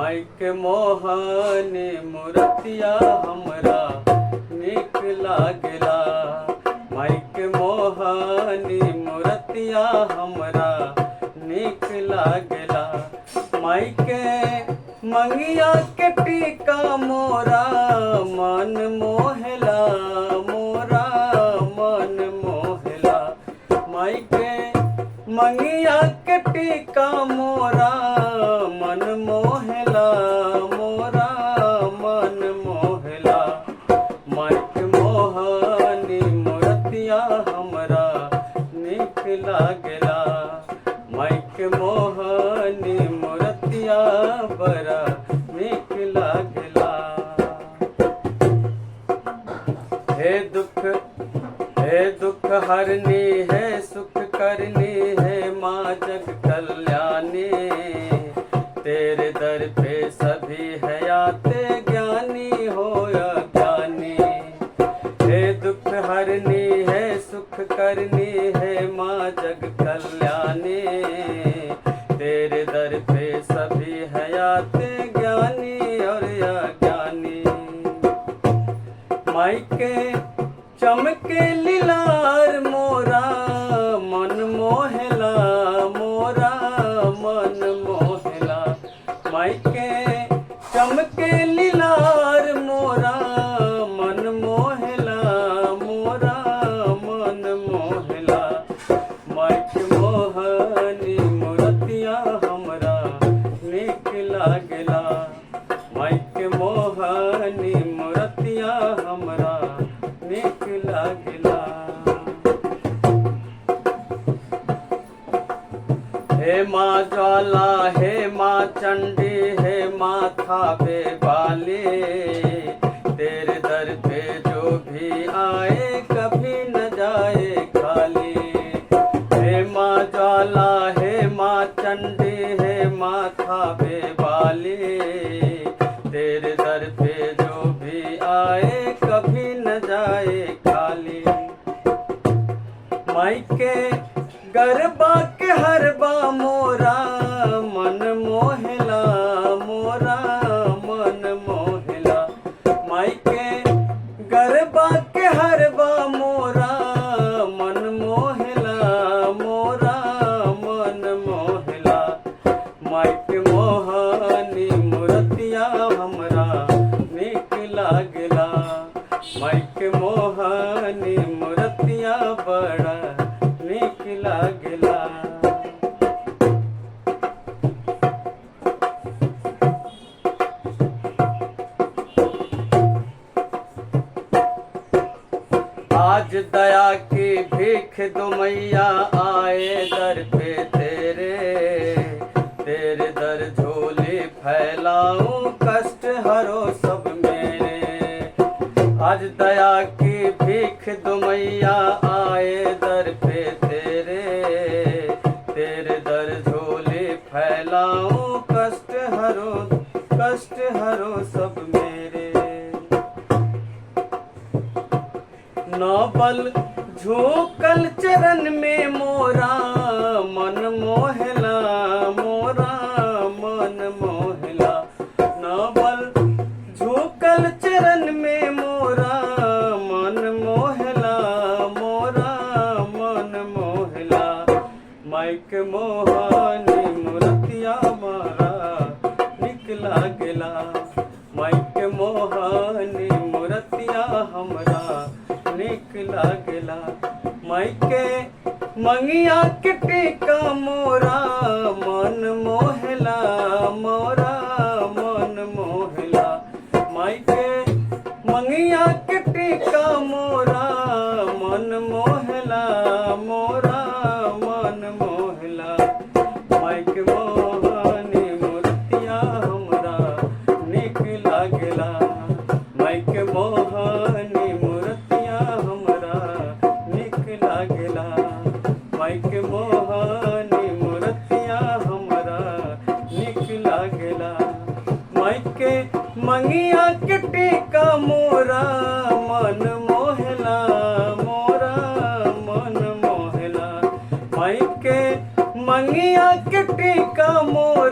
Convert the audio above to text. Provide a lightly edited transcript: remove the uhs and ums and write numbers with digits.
Mic मोहनी मूर्तिया हमरा निक लागला। माइक मोहनी मूर्तिया हमरा निक लागला। माइके मंगिया के टीका मोरा मन मोहला, मोरा मन मोहला। माइके मंगिया के टीका मोरा मन मोहला, मोरा मन मोहला। माइक मोहनी मूर्तिया हमरा निक लागला। माइक मोहनी मूर्तिया बड़ा निक लागला। हे दुख हरनी है सुख करनी है माँ जग कल्याणी। तेरे दर पे सभी है आते ज्ञानी हो अज्ञानी। हे दुख हरनी है सुख करनी है माँ जग कल्याणी। तेरे दर पे सभी है आते ज्ञानी और अज्ञानी। माइके चमके लीलार मोरा मन मोहला, मोरा मन मोहला। माइके चमके लीलार मोरा मन मोहला, मोरा मन मोहला। माइक मोहनी मूर्तिया हमरा निक लागला। माइक मोहनी मूर्तिया हमरा निक लागला। हे माँ ज्वाला हे माँ चंडी हे माथा पे बाली। तेरे दर पे जो भी आए कभी न जाए खाली। हे माँ ज्वाला हे माँ चंडी हे माथा पे बाली। तेरे दर पे जो भी आए कभी न जाए खाली। माइके गरबा के हरबा मोरा मन मोहला, मोरा मन मोहला। माइके गरबा के हरबा मोरा मन मोहला, मोरा मन मोहला। माइक मोहनी मूर्तिया हमरा निक लागला। माइक मोहनी मूर्तिया बड़ा निक लागला। आज दया की भीख दो मैया आए दर पे तेरे। तेरे दर झोली फैलाऊं कष्ट हरो सब मेरे। आज दया की भीख दो मैया आए दर पे तेरे। तेरे दर झोली फैलाऊं कष्ट हरो सब मेरे। नौबल झोंकल चरण में मोरा मन मोहला, मोरा मन मोहला। नौबल झोंकल चरण में मोरा मन मोहला, मोरा मन मोहला। माइक मोहनी मूर्तिया मारा निक लागला। माइक मोहनी मूर्तिया हमरा निक लागला। माइके मंगिया के टीका मोरा मन मोहला, मोरा मन मोहला। माइके मंगिया के टीका मोरा मन मोहला, मोरा मन मोहला। माइक मोहनी मूर्तिया हमरा निक लागला। माइक मोहनी मूर्तिया हमरा निक लागला। माइक मोहनी मूर्तिया हमरा निक लागला। माइके मंगिया के टीका मोरा मन मोहला, मोरा मन मोहला। माइके मंगिया के टीका मोरा